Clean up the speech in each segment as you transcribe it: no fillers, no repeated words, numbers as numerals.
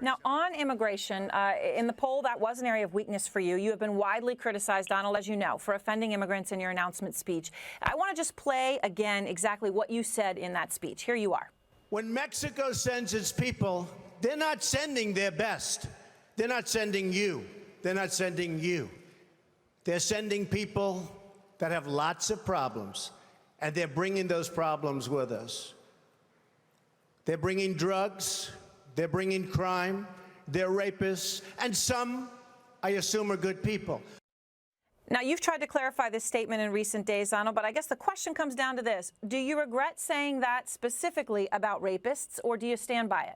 Now, on immigration, in the poll, that was an area of weakness for you. You have been widely criticized, Donald, as you know, for offending immigrants in your announcement speech. I want to just play again exactly what you said in that speech. Here you are. When Mexico sends its people, they're not sending their best. They're not sending you. They're not sending you. They're sending people that have lots of problems, and they're bringing those problems with us. They're bringing drugs. They're bringing crime, they're rapists, and some, I assume, are good people. Now, you've tried to clarify this statement in recent days, Donald, but I guess the question comes down to this. Do you regret saying that specifically about rapists, or do you stand by it?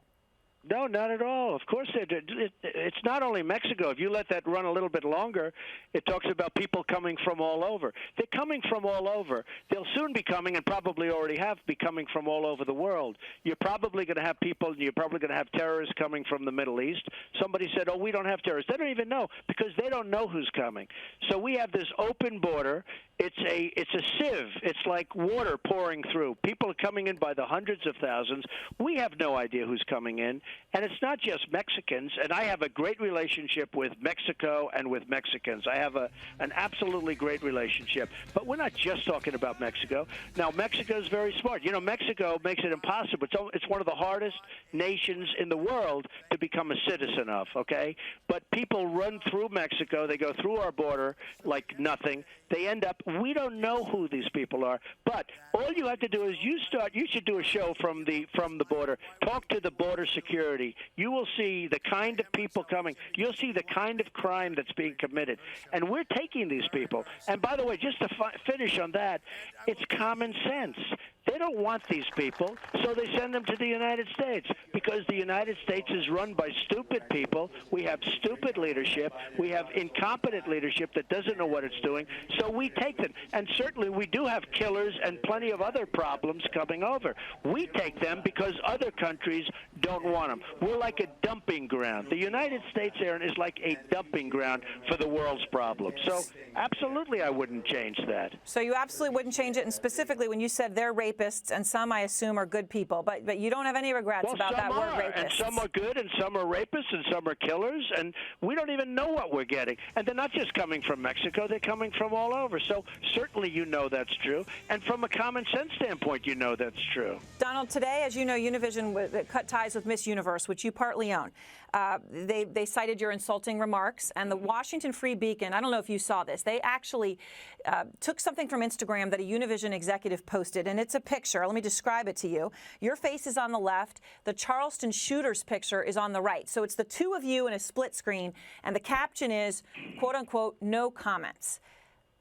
No, not at all. Of course, it's not only Mexico. If you let that run a little bit longer, it talks about people coming from all over. They're coming from all over. They'll soon be coming, and probably already have, be coming from all over the world. You're probably going to have people, you're probably going to have terrorists coming from the Middle East. Somebody said, oh, we don't have terrorists. They don't even know, because they don't know who's coming. So we have this open border. It's a sieve. It's like water pouring through. People are coming in by the hundreds of thousands. We have no idea who's coming in. And it's not just Mexicans, and I have a great relationship with Mexico and with Mexicans. I have an absolutely great relationship. But we're not just talking about Mexico. Now, Mexico is very smart. You know, Mexico makes it impossible. It's one of the hardest nations in the world to become a citizen of, okay? But people run through Mexico. They go through our border like nothing. They end up, we don't know who these people are. But all you have to do is you should do a show from the border. Talk to the border security. You will see the kind of people coming. You'll see the kind of crime that's being committed. And we're taking these people. And by the way, just to finish on that, it's common sense. They don't want these people, so they send them to the United States, because the United States is run by stupid people. We have stupid leadership. We have incompetent leadership that doesn't know what it's doing, so we take them. And certainly we do have killers and plenty of other problems coming over. We take them because other countries don't want them. We're like a dumping ground. The United States, Aaron, is like a dumping ground for the world's problems. So absolutely I wouldn't change that. So you absolutely wouldn't change it, and specifically when you said they're rapists, and some, I assume, are good people. But you don't have any regrets about that word rapists. And some are good, and some are rapists, and some are killers, and we don't even know what we're getting. And they're not just coming from Mexico. They're coming from all over. So certainly you know that's true. And from a common sense standpoint, you know that's true. Donald, today, as you know, Univision cut ties with Miss Universe, which you partly own. They cited your insulting remarks, and the Washington Free Beacon, I don't know if you saw this, they actually took something from Instagram that a Univision executive posted, and it's a picture. Let me describe it to you. Your face is on the left. The Charleston shooter's picture is on the right. So it's the two of you in a split screen, and the caption is, quote unquote, no comments.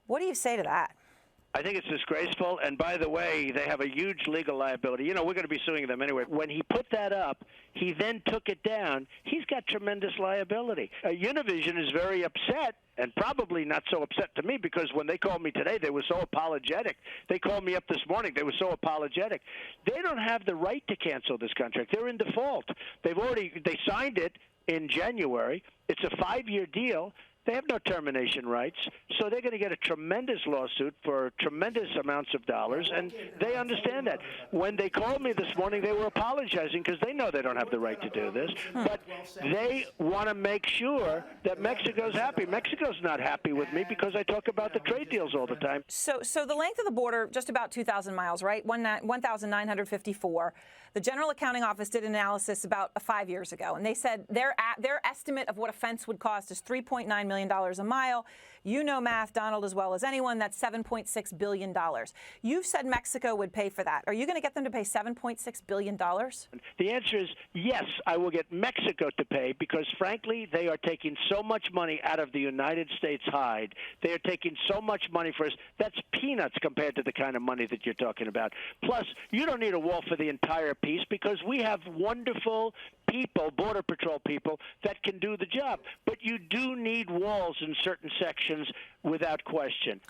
What do you say to that? I think it's disgraceful, and by the way, they have a huge legal liability. You know, we're going to be suing them anyway. When he put that up, he then took it down. He's got tremendous liability. Univision is very upset, and probably not so upset to me, because when they called me today, they were so apologetic. They called me up this morning. They were so apologetic. They don't have the right to cancel this contract. They're in default. They signed it in January. It's a 5-year deal. They have no termination rights, so they're going to get a tremendous lawsuit for tremendous amounts of dollars, and they understand that. When they called me this morning, they were apologizing because they know they don't have the right to do this, but they want to make sure that Mexico's happy. Mexico's not happy with me because I talk about the trade deals all the time. So the length of the border, just about 2,000 miles, right? 1,954. The General Accounting Office did an analysis about 5 years ago, and they said their estimate of what a fence would cost is $3.9 million a mile. You know math, Donald, as well as anyone. That's $7.6 billion. You've said Mexico would pay for that. Are you going to get them to pay $7.6 billion? The answer is yes, I will get Mexico to pay, because, frankly, they are taking so much money out of the United States hide. They are taking so much money for us. That's peanuts compared to the kind of money that you're talking about. Plus, you don't need a wall for the entire piece, because we have wonderful people, Border Patrol people, that can do the job. But you do need walls in certain sections without question.